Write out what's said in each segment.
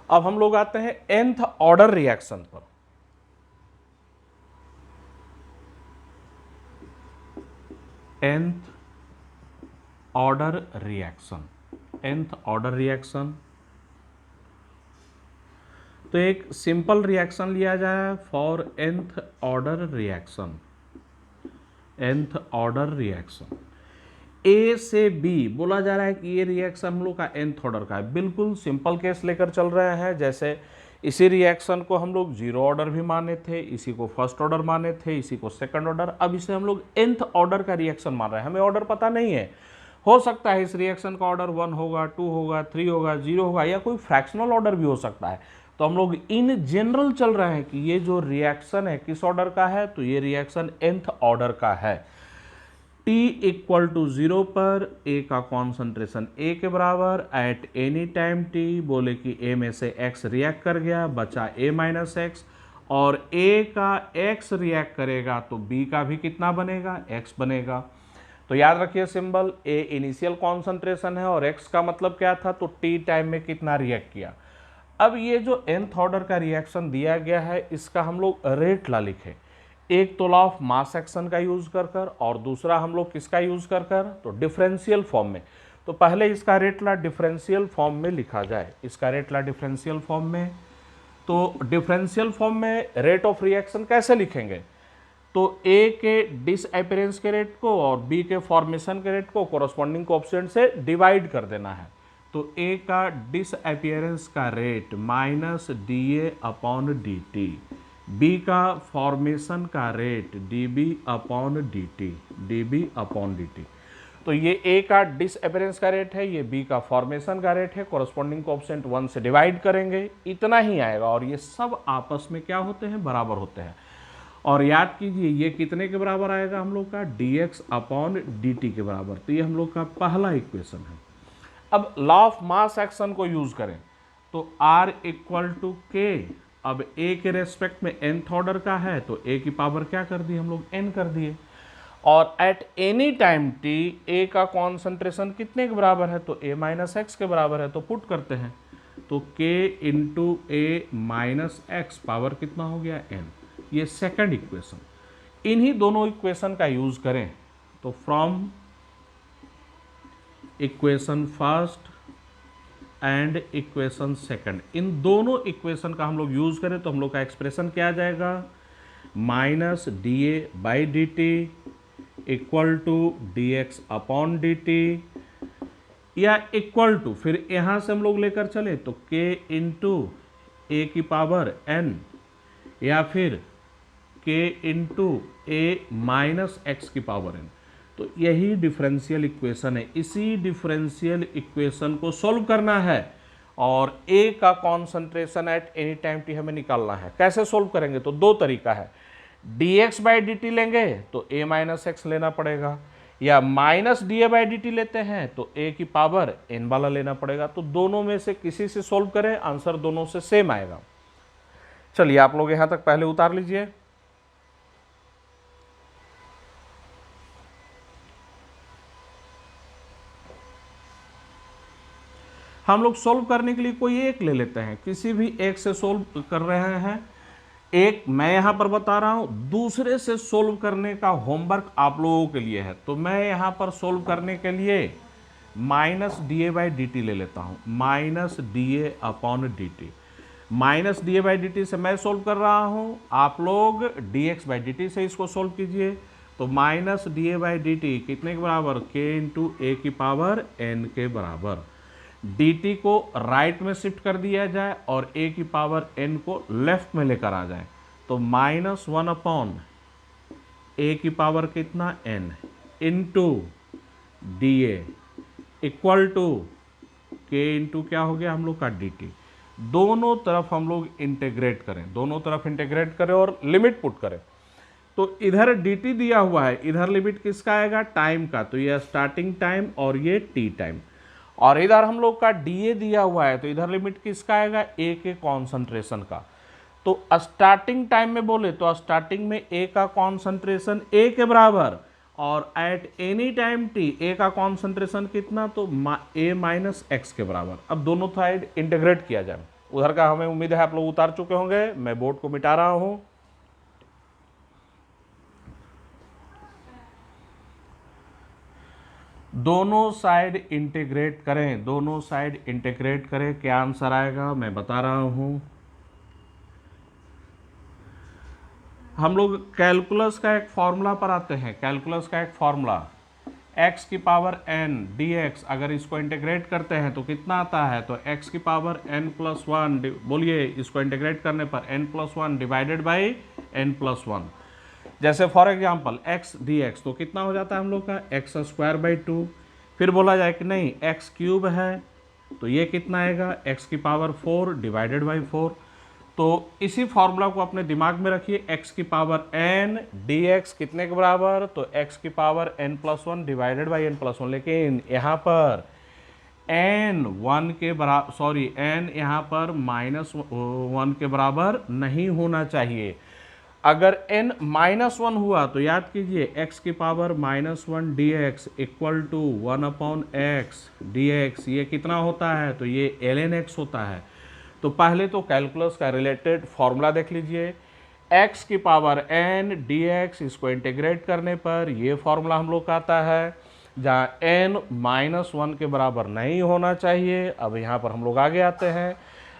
अब हम लोग आते हैं nth ऑर्डर रिएक्शन पर। nth order reaction, nth order reaction, तो एक सिंपल रिएक्शन लिया जाए for nth order reaction, nth order reaction A से बी बोला जा रहा है कि ये रिएक्शन हम लोग का nth ऑर्डर का है। बिल्कुल सिंपल केस लेकर चल रहे हैं, जैसे इसी रिएक्शन को हम लोग जीरो ऑर्डर भी माने थे, इसी को फर्स्ट ऑर्डर माने थे, इसी को सेकंड ऑर्डर, अब इसे हम लोग nth ऑर्डर का रिएक्शन मान रहे हैं। हमें ऑर्डर पता नहीं है, हो सकता है इस रिएक्शन का ऑर्डर 1 होगा, 2 होगा, 3 होगा, 0 होगा, या कोई फ्रैक्शनल ऑर्डर भी हो सकता है। तो हम लोग इन जनरल चल रहे हैं कि ये जो रिएक्शन है किस ऑर्डर का है, तो ये रिएक्शन nth ऑर्डर का है। T इक्वल टू 0 पर A का कॉन्सेंट्रेशन A के बराबर, एट एनी टाइम T बोले कि A में से X रिएक्ट कर गया, बचा A माइनस एक्स, और A का X रिएक्ट करेगा तो B का भी कितना बनेगा, X बनेगा। तो याद रखिए सिंबल, A इनिशियल कॉन्सेंट्रेशन है और X का मतलब क्या था, तो T टाइम में कितना रिएक्ट किया। अब ये जो nth ऑर्डर का रिएक्शन दिया गया है इसका हम लोग रेट ला लिखे, एक तो लॉ ऑफ मास एक्शन का यूज कर कर, और दूसरा हम लोग किसका यूज कर कर, तो डिफरेंशियल फॉर्म में। तो पहले इसका रेट ला डिफरेंशियल फॉर्म में लिखा जाए, इसका रेट ला डिफरेंशियल फॉर्म में। तो डिफरेंशियल फॉर्म में रेट ऑफ रिएक्शन कैसे लिखेंगे, तो A के डिसअपीयरेंस के रेट को और B के फॉर्मेशन के रेट को कोरस्पॉन्डिंग कोएफिशिएंट से डिवाइड कर देना है। तो A का डिसअपीयरेंस का rate minus DA upon DT, B का फॉर्मेशन का रेट DB अपॉन DT। तो ये A का डिसअपीयरेंस का रेट है, ये B का फॉर्मेशन का रेट है, कोरस्पॉन्डिंग कोएफिशिएंट 1 से डिवाइड करेंगे, इतना ही आएगा। और ये सब आपस में क्या होते हैं, बराबर होते हैं। और याद कीजिए ये कितने के बराबर आएगा, हम लोग का dx अपॉन dt के बराबर। तो ये हम लोग का पहला इक्वेशन है। अब लॉ ऑफ मास एक्शन को यूज करें तो R इक्वल टू के, अब A के रेस्पेक्ट में nth ऑर्डर का है तो A की पावर क्या कर दी हम लोग, n कर दिए। और eight any time t A का कॉन्सेंट्रेशन कितने के बराबर है, तो A माइनस एक्स के बराबर है, तो पुट करते हैं तो K into A minus x, power कितना हो गया, n। ये सेकंड इक्वेशन, इन्हीं दोनों इक्वेशन का यूज करें तो from equation first and equation second, इन दोनों इक्वेशन का हम लोग यूज करें तो हम लोग का एक्सप्रेशन क्या आ जाएगा, minus DA by DT equal to DX upon DT, या इक्वल टू, फिर यहां से हम लोग लेकर चले तो K इंटू A की पावर n, या फिर K into A minus x की पावर n। तो यही डिफरेंशियल इक्वेशन है, इसी डिफरेंशियल इक्वेशन को सॉल्व करना है और A का concentration eight any time t हमें निकालना है। कैसे सॉल्व करेंगे, तो दो तरीका है, dx बाई dt लेंगे तो A माइनस एक्स लेना पड़ेगा, या माइनस DA बाई dt लेते हैं तो A की पावर n वाला लेना पड़ेगा। तो दोनों में से किसी से सॉल्व करें, आंसर दोनों से सेम आएगा। चलिए आप लोग यहां तक पहले उतार लीजिए। हम लोग सोल्व करने के लिए कोई एक ले लेते हैं, किसी भी एक से सोल्व कर रहे हैं। एक मैं यहां पर बता रहा हूं, दूसरे से सोल्व करने का होमवर्क आप लोगों के लिए है। तो मैं यहां पर सोल्व करने के लिए माइनस DA बाई dt ले लेता हूं, minus DA upon dt। Minus DA by dt से मैं सोल्व कर रहा हूं, आप लोग dx बाई dt से इसको सोल्व कीजिए। तो माइनस DA बाई dt कितने के बराबर, k इंटू A की पावर n के बराबर। dt को राइट में शिफ्ट कर दिया जाए और A की पावर n को लेफ्ट में लेकर आ जाए, तो माइनस 1 अपॉन A की पावर कितना n into DA equal to k into क्या हो गया हम लोग का dt। दोनों तरफ हम लोग इंटीग्रेट करें, दोनों तरफ इंटीग्रेट करें और लिमिट पुट करें। तो इधर dt दिया हुआ है, इधर लिमिट किसका आएगा, टाइम का, तो ये स्टार्टिंग टाइम और ये t टाइम। और इधर हम लोग का DA दिया हुआ है तो इधर लिमिट किसका आएगा, A के कॉन्सेंट्रेशन का। तो स्टार्टिंग टाइम में बोले तो स्टार्टिंग में A का कॉन्सेंट्रेशन A के बराबर, और eight any time t A का कॉन्सेंट्रेशन कितना, तो A माइनस एक्स के बराबर। अब दोनों साइड इंटीग्रेट किया जाए, उधर का हमें उम्मीद है आप लोग उतार चुके होंगे। मैं बोर्ड को मिटा रहा हूं। दोनों साइड इंटीग्रेट करें, दोनों साइड इंटीग्रेट करें, क्या आंसर आएगा मैं बता रहा हूं। हम लोग कैलकुलस का एक फॉर्मूला पर आते हैं। कैलकुलस का एक फॉर्मूला x की पावर n dx, अगर इसको इंटीग्रेट करते हैं तो कितना आता है, तो x की पावर n+1, बोलिए इसको इंटीग्रेट करने पर n+1 डिवाइडेड बाई n+1। जैसे फॉर एग्जांपल x dx तो कितना हो जाता है हम लोग का x²/2। फिर बोला जाए कि नहीं x³ है तो ये कितना आएगा x की पावर 4 डिवाइडेड बाई 4। तो इसी फॉर्मूला को अपने दिमाग में रखिए, x की पावर n dx कितने के बराबर, तो x की power n+1 divided by n+1। लेकिन यहाँ पर n 1 के बराबर, सॉरी n यहाँ पर -1 के बराबर नहीं होना चाहिए। अगर n -1 हुआ तो याद कीजिए x की power -1 dx equal to 1/x dx, ये कितना होता है, तो ये ln x होता है। तो पहले तो कैलकुलस का रिलेटेड फॉर्मूला देख लीजिए, x की पावर n dx, इसको इंटीग्रेट करने पर ये फॉर्मूला हम लोग का आता है, जहाँ n -1 के बराबर नहीं होना चाहिए। अब यहाँ पर हम लोग आगे आते हैं,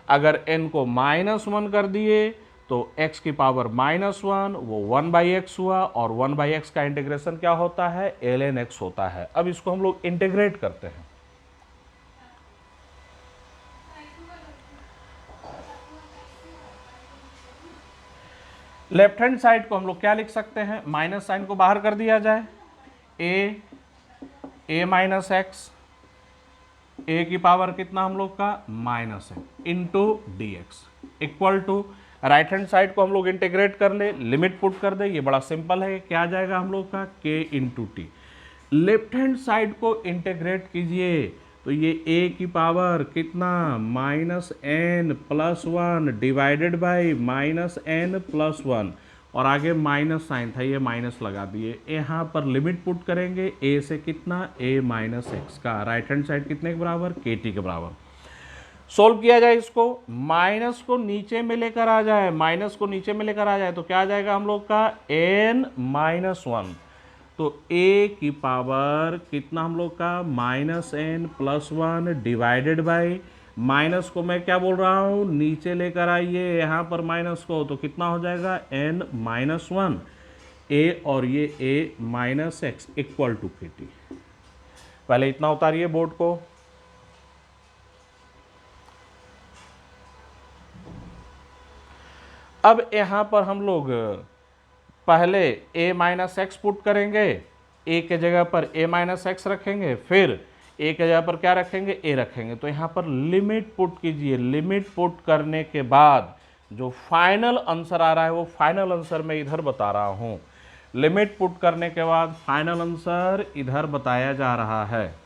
अगर n को -1 कर दिए तो x की पावर -1 वो 1/x हुआ, और 1/x का इंटीग्रेशन क्या होता है, ln x होता है। अब इसको हम लोग इंटीग्रेट करते हैं। लेफ्ट हैंड साइड को हम लोग क्या लिख सकते हैं, माइनस साइन को बाहर कर दिया जाए, a माइनस एक्स, a की पावर कितना हम लोग का -है into dx equal to, right hand side को हम लोग इंटीग्रेट कर ले, लिमिट पुट कर दे, ये बड़ा सिंपल है, क्या आ जाएगा हम लोग का k into T. Left hand side को इंटीग्रेट कीजिए तो ये a की पावर कितना -n+1 डिवाइडेड बाई -n+1, और आगे माइनस साइन था ये माइनस लगा दिए। यहाँ पर लिमिट पुट करेंगे a से कितना, a-x का, राइट हैंड साइड कितने के बराबर, kt के बराबर। सोल्व किया जाए इसको, माइनस को नीचे में लेकर आ जाए, माइनस को नीचे में लेकर आ जाए तो क्या आ जाएगा हम लोग का n-1, तो a की पावर कितना हम लोग का -n+1 डिवाइडेड बाई, माइनस को मैं क्या बोल रहा हूँ नीचे लेकर आइए यहाँ पर माइनस को, तो कितना हो जाएगा n-1 a, और ये a-x इक्वल टू kt। पहले इतना उतारिए बोर्ड को। अब यहाँ पर हम लोग पहले a-x पुट करेंगे, a के जगह पर a-x रखेंगे, फिर a के जगह पर क्या रखेंगे, a रखेंगे। तो यहाँ पर लिमिट पुट कीजिए, लिमिट पुट करने के बाद जो फाइनल आंसर आ रहा है वो फाइनल आंसर मैं इधर बता रहा हूँ। लिमिट पुट करने के बाद फाइनल आंसर इधर बताया जा रहा है।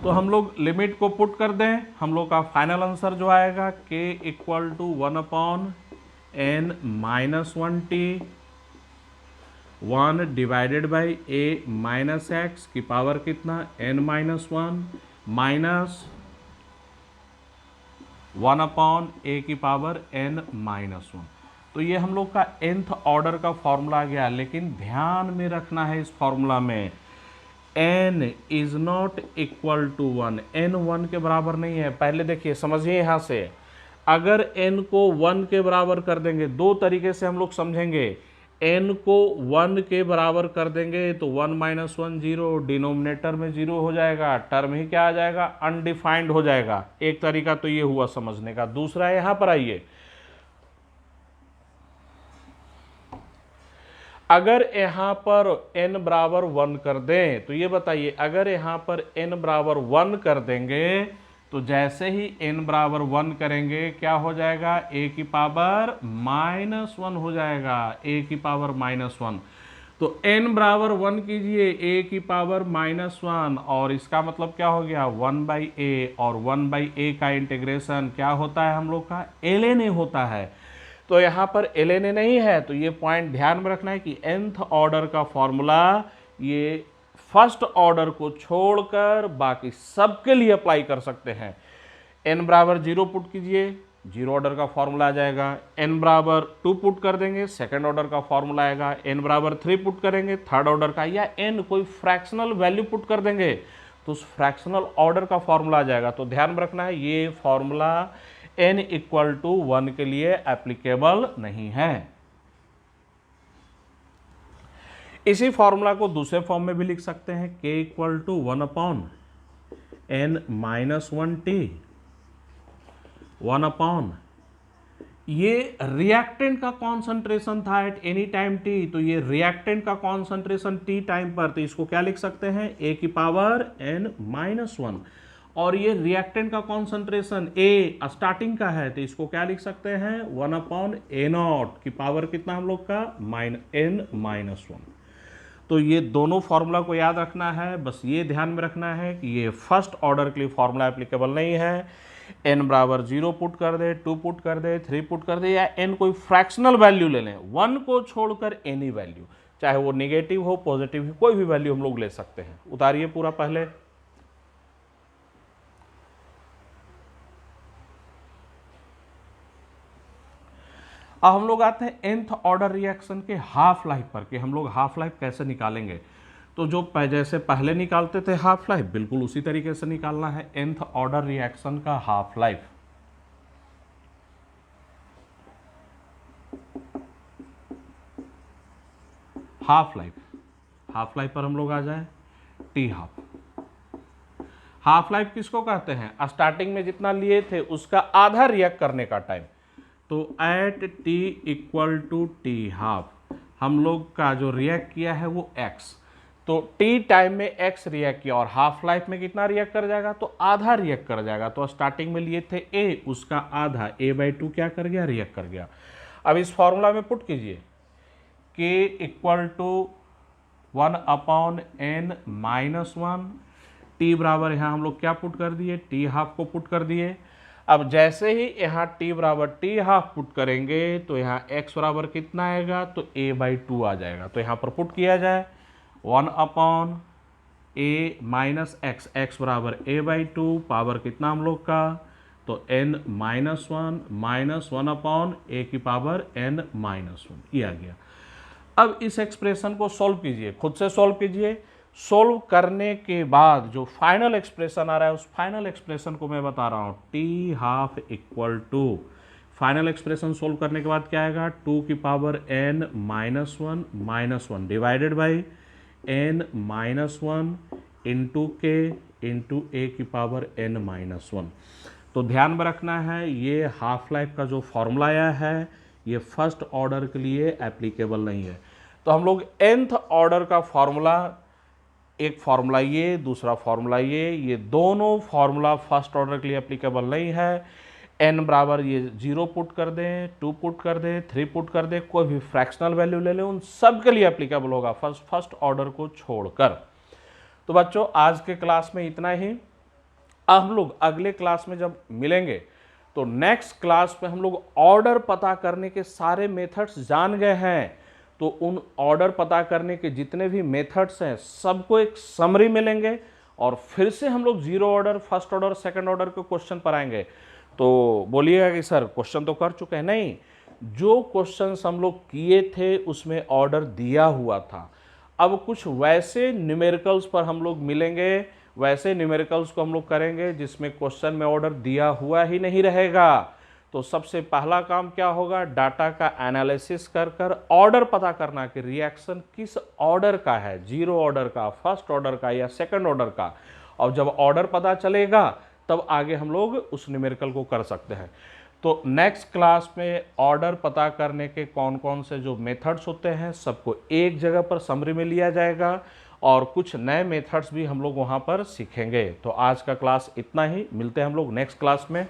तो हम लोग लिमिट को पुट कर दें, हम लोग का फाइनल आंसर जो आएगा k equal to 1/n-1t 1 divided by a-x की पावर कितना n-1 माइनस 1/a की पावर n-1। तो ये हम लोग का nth ऑर्डर का फॉर्मूला आ गया। लेकिन ध्यान में रखना है इस फॉर्मूला में n is not equal to 1, n 1 के बराबर नहीं है। पहले देखिए समझिए यहाँ से, अगर n को 1 के बराबर कर देंगे, दो तरीके से हम लोग समझेंगे। n को 1 के बराबर कर देंगे तो 1 - 1 0, डिनोमिनेटर में 0 हो जाएगा, टर्म ही क्या आ जाएगा, अनडिफाइंड हो जाएगा। एक तरीका तो ये हुआ समझने का। दूसरा यहाँ पर आइए, अगर यहाँ पर n बराबर 1 कर दें तो ये बताइए, अगर यहाँ पर n बराबर 1 कर देंगे तो जैसे ही n बराबर 1 करेंगे क्या हो जाएगा, a की पावर -1 हो जाएगा, a की पावर -1। तो n बराबर 1 कीजिए, a की पावर -1, और इसका मतलब क्या हो गया 1/a, और 1/a का इंटीग्रेशन क्या होता है हम लोग का, ln होता है। तो यहाँ पर ln नहीं है, तो ये पॉइंट ध्यान में रखना है कि nth ऑर्डर का फॉर्मूला ये फर्स्ट ऑर्डर को छोड़कर बाकी सबके लिए अप्लाई कर सकते हैं। n बराबर 0 पुट कीजिए, 0 ऑर्डर का फॉर्मूला आ जाएगा। n बराबर 2 पुट कर देंगे, सेकंड ऑर्डर का फॉर्मूला आएगा। n बराबर 3 पुट करेंगे, थर्ड ऑर्डर का, या n कोई फ्रैक्शनल वैल्यू पुट कर देंगे तो उस फ्रैक्शनल ऑर्डर का फॉर्मूला आ जाएगा। तो ध्यान में रखना है ये फॉर्मूला n इक्वल टू 1 के लिए एप्लीकेबल नहीं है। इसी फॉर्मूला को दूसरे फॉर्म में भी लिख सकते हैं, k equal to 1 upon n minus 1t, 1 upon ये रिएक्टेंट का कॉन्सेंट्रेशन था एट एनी टाइम t, तो ये रिएक्टेंट का कॉन्सेंट्रेशन t टाइम पर, तो इसको क्या लिख सकते हैं a की पावर n माइनस 1, और ये रिएक्टेंट का कॉन्सेंट्रेशन a स्टार्टिंग का है तो इसको क्या लिख सकते हैं 1 अपॉन a नॉट की पावर कितना हम लोग का n माइनस 1। तो ये दोनों फार्मूला को याद रखना है, बस ये ध्यान में रखना है कि ये फर्स्ट ऑर्डर के लिए फार्मूला एप्लीकेबल नहीं है। n बराबर 0 पुट कर दे, 2 पुट कर दे, 3 पुट कर दे, या n कोई फ्रैक्शनल वैल्यू ले लें, 1 को छोड़कर एनी वैल्यू, चाहे वो नेगेटिव हो पॉजिटिव हो, कोई भी वैल्यू हम लोग ले सकते हैं। उतारिए पूरा पहले। अब हम लोग आते हैं nth ऑर्डर रिएक्शन के हाफ लाइफ पर कि हम लोग हाफ लाइफ कैसे निकालेंगे। तो जो जैसे पहले निकालते थे हाफ लाइफ, बिल्कुल उसी तरीके से निकालना है nth ऑर्डर रिएक्शन का हाफ लाइफ। हाफ लाइफ पर हम लोग आ जाए टी हाफ। हाफ लाइफ किसको कहते हैं? स्टार्टिंग में जितना लिए थे उसका आधा रिएक्ट करने का टाइम। तो at t equal to T half हम लोग का जो रिएक्ट किया है वो x, तो t टाइम में x रिएक्ट किया और हाफ लाइफ में कितना रिएक्ट कर जाएगा? तो आधा रिएक्ट कर जाएगा। तो स्टार्टिंग में लिए थे a, उसका आधा a/2 क्या कर गया? रिएक्ट कर गया। अब इस फॉर्मूला में पुट कीजिए k equal to 1 upon n minus 1, t बराबर यहाँ हम लोग क्या पुट कर दिए? t हाफ को पुट कर दिए। अब जैसे ही यहाँ t बराबर टी हाफ पुट करेंगे तो यहाँ x बराबर कितना आएगा? तो a/2 आ जाएगा। तो यहाँ पर पुट किया जाए 1 upon a minus x, x बराबर a/2, पावर कितना हम लोग का? तो n माइनस 1 अपॉन a की पावर n माइनस 1, ये आ गया। अब इस एक्सप्रेशन को सॉल्व कीजिए, खुद से सॉल्व कीजिए। सॉल्व करने के बाद जो फाइनल एक्सप्रेशन आ रहा है उस फाइनल एक्सप्रेशन को मैं बता रहा हूँ, T half equal to, final expression solve करने के बाद क्या आएगा? 2 की power n minus 1 divided by n minus 1 into K into A की पावर n माइनस 1। तो ध्यान में रखना है ये हाफ लाइफ का जो फॉर्मूला आया है ये फर्स्ट ऑर्डर के लिए एप्लीकेबल नहीं है। तो हम लोग nth ऑर्डर का फॉर्मूला, एक फार्मूला ये, दूसरा फार्मूला ये दोनों फार्मूला फर्स्ट ऑर्डर के लिए एप्लीकेबल नहीं है। n बराबर ये 0 पुट कर दें, 2 पुट कर दें, 3 पुट कर दें, कोई भी फ्रैक्शनल वैल्यू ले लें, उन सब के लिए एप्लीकेबल होगा फर्स्ट ऑर्डर को छोड़कर। तो बच्चों आज के क्लास में इतना ही। अब हम लोग अगले क्लास में जब मिलेंगे तो नेक्स्ट क्लास में हम लोग ऑर्डर पता करने के सारे मेथड्स जान गए हैं। तो उन ऑर्डर पता करने के जितने भी मेथड्स हैं सबको एक समरी मिलेंगे और फिर से हम लोग 0 order, first order, second order के क्वेश्चन पर आएंगे। तो बोलिएगा कि सर क्वेश्चन तो कर चुके हैं। नहीं, जो क्वेश्चंस हम लोग किए थे उसमें ऑर्डर दिया हुआ था। अब कुछ वैसे न्यूमेरिकल्स पर हम लोग मिलेंगे, वैसे न्यूमेरिकल्स को हम लोग करेंगे जिसमें क्वेश्चन में ऑर्डर दिया हुआ ही नहीं रहेगा। तो सबसे पहला काम क्या होगा? डाटा का एनालिसिस कर कर ऑर्डर पता करना कि रिएक्शन किस ऑर्डर का है, 0 ऑर्डर का, फर्स्ट ऑर्डर का या सेकंड ऑर्डर का। और जब ऑर्डर पता चलेगा तब आगे हम लोग उस न्यूमेरिकल को कर सकते हैं। तो नेक्स्ट क्लास में ऑर्डर पता करने के कौन कौन से जो मेथड्स होते हैं सबको एक जगह पर समरी में लिया जाएगा और कुछ नए मेथड्स भी हम लोग वहाँ पर सीखेंगे। तो आज का क्लास इतना ही, मिलते हैं हम लोग नेक्स्ट क्लास में।